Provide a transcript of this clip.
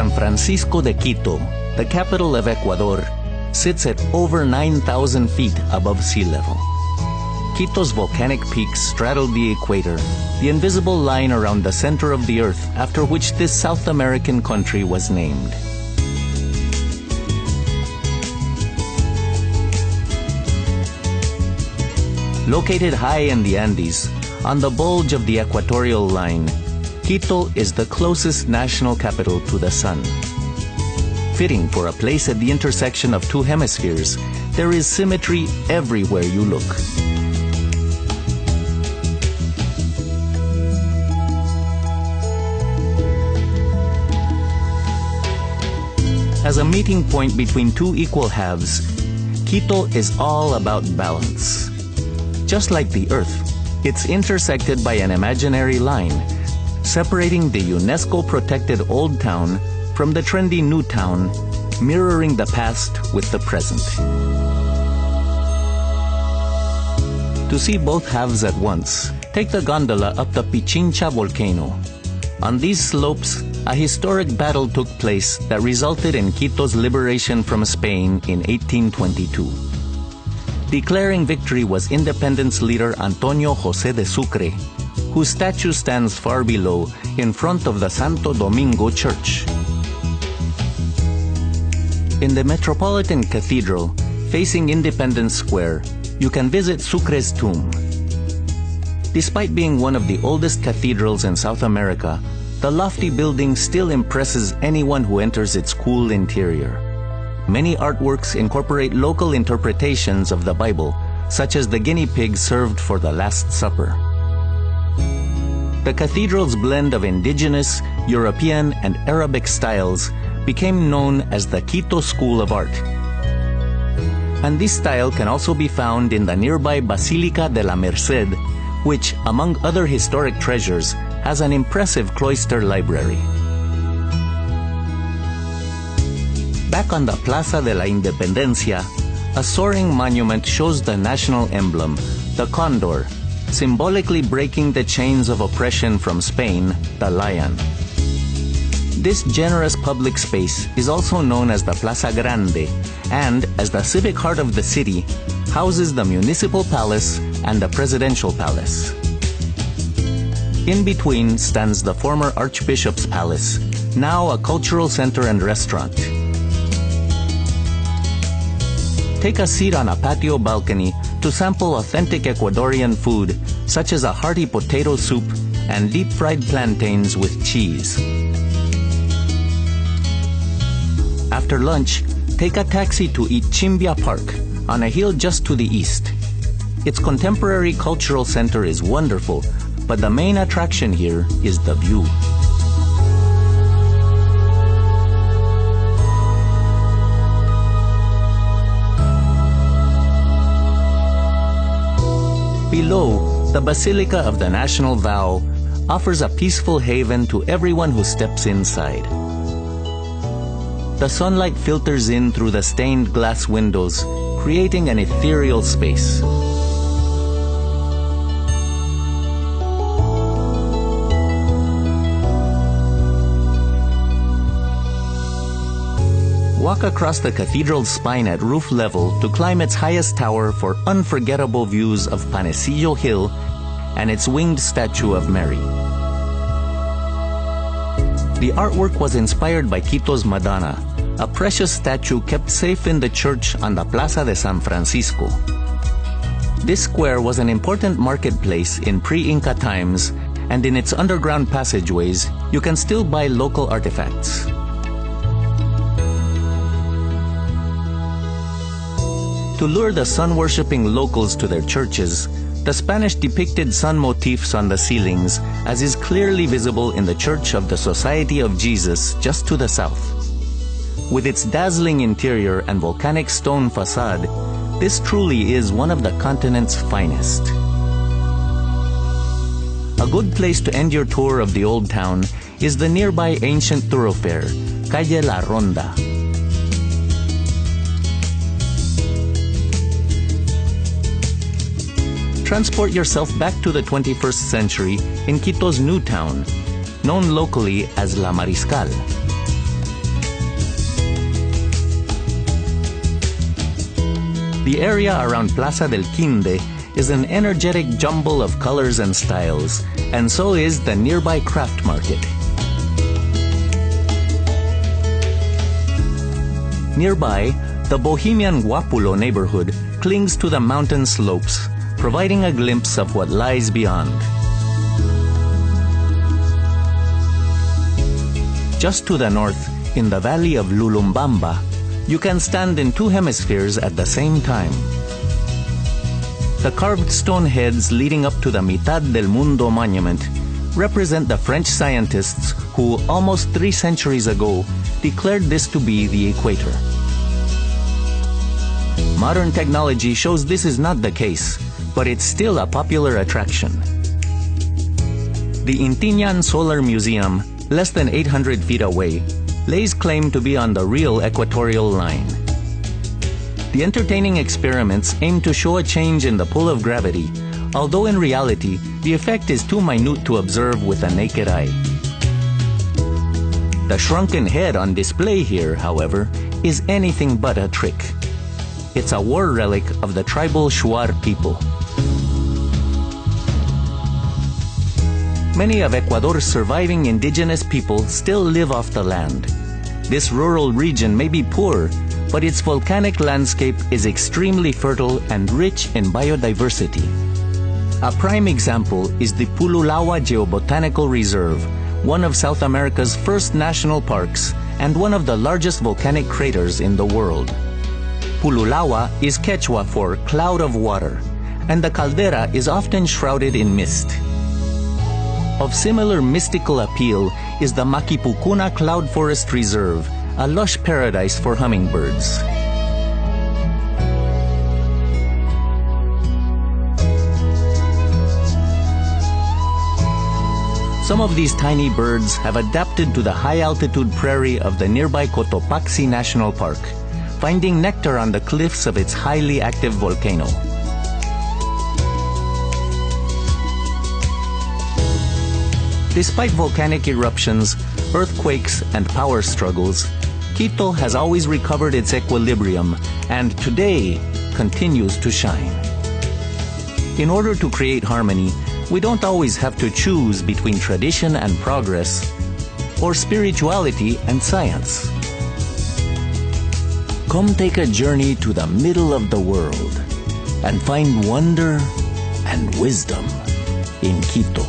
San Francisco de Quito, the capital of Ecuador, sits at over 9,000 feet above sea level. Quito's volcanic peaks straddle the equator, the invisible line around the center of the earth after which this South American country was named. Located high in the Andes, on the bulge of the equatorial line, Quito is the closest national capital to the sun. Fitting for a place at the intersection of two hemispheres, there is symmetry everywhere you look. As a meeting point between two equal halves, Quito is all about balance. Just like the Earth, it's intersected by an imaginary line, separating the UNESCO-protected Old Town from the trendy New Town, mirroring the past with the present. To see both halves at once, take the gondola up the Pichincha volcano. On these slopes, a historic battle took place that resulted in Quito's liberation from Spain in 1822. Declaring victory was independence leader Antonio José de Sucre, whose statue stands far below in front of the Santo Domingo Church. In the Metropolitan Cathedral, facing Independence Square, you can visit Sucre's tomb. Despite being one of the oldest cathedrals in South America, the lofty building still impresses anyone who enters its cool interior. Many artworks incorporate local interpretations of the Bible, such as the guinea pig served for the Last Supper. The cathedral's blend of indigenous, European, and Arabic styles became known as the Quito School of Art. And this style can also be found in the nearby Basilica de la Merced, which, among other historic treasures, has an impressive cloister library. Back on the Plaza de la Independencia, a soaring monument shows the national emblem, the condor, symbolically breaking the chains of oppression from Spain, the lion. This generous public space is also known as the Plaza Grande, and, as the civic heart of the city, houses the Municipal Palace and the Presidential Palace. In between stands the former Archbishop's Palace, now a cultural center and restaurant. Take a seat on a patio balcony to sample authentic Ecuadorian food, such as a hearty potato soup and deep-fried plantains with cheese. After lunch, take a taxi to Ichimbia Park, on a hill just to the east. Its contemporary cultural center is wonderful, but the main attraction here is the view. Below, the Basilica of the National Vow offers a peaceful haven to everyone who steps inside. The sunlight filters in through the stained glass windows, creating an ethereal space. Walk across the cathedral's spine at roof level to climb its highest tower for unforgettable views of Panecillo Hill and its winged statue of Mary. The artwork was inspired by Quito's Madonna, a precious statue kept safe in the church on the Plaza de San Francisco. This square was an important marketplace in pre-Inca times, and in its underground passageways, you can still buy local artifacts. To lure the sun-worshipping locals to their churches, the Spanish depicted sun motifs on the ceilings, as is clearly visible in the Church of the Society of Jesus just to the south. With its dazzling interior and volcanic stone facade, this truly is one of the continent's finest. A good place to end your tour of the Old Town is the nearby ancient thoroughfare, Calle La Ronda. Transport yourself back to the 21st century in Quito's New Town, known locally as La Mariscal. The area around Plaza del Quinde is an energetic jumble of colors and styles, and so is the nearby craft market. Nearby, the bohemian Guapulo neighborhood clings to the mountain slopes, providing a glimpse of what lies beyond. Just to the north, in the valley of Lulumbamba, you can stand in two hemispheres at the same time. The carved stone heads leading up to the Mitad del Mundo monument represent the French scientists who, almost 3 centuries ago, declared this to be the equator. Modern technology shows this is not the case, but it's still a popular attraction. The Intiñan Solar Museum, less than 800 feet away, lays claim to be on the real equatorial line. The entertaining experiments aim to show a change in the pull of gravity, although in reality, the effect is too minute to observe with the naked eye. The shrunken head on display here, however, is anything but a trick. It's a war relic of the tribal Shuar people. Many of Ecuador's surviving indigenous people still live off the land. This rural region may be poor, but its volcanic landscape is extremely fertile and rich in biodiversity. A prime example is the Pululawa Geobotanical Reserve, one of South America's first national parks and one of the largest volcanic craters in the world. Pululawa is Quechua for cloud of water, and the caldera is often shrouded in mist. Of similar mystical appeal is the Maquipucuna Cloud Forest Reserve, a lush paradise for hummingbirds. Some of these tiny birds have adapted to the high-altitude prairie of the nearby Cotopaxi National Park, finding nectar on the cliffs of its highly active volcano. Despite volcanic eruptions, earthquakes, and power struggles, Quito has always recovered its equilibrium and today continues to shine. In order to create harmony, we don't always have to choose between tradition and progress or spirituality and science. Come take a journey to the middle of the world and find wonder and wisdom in Quito.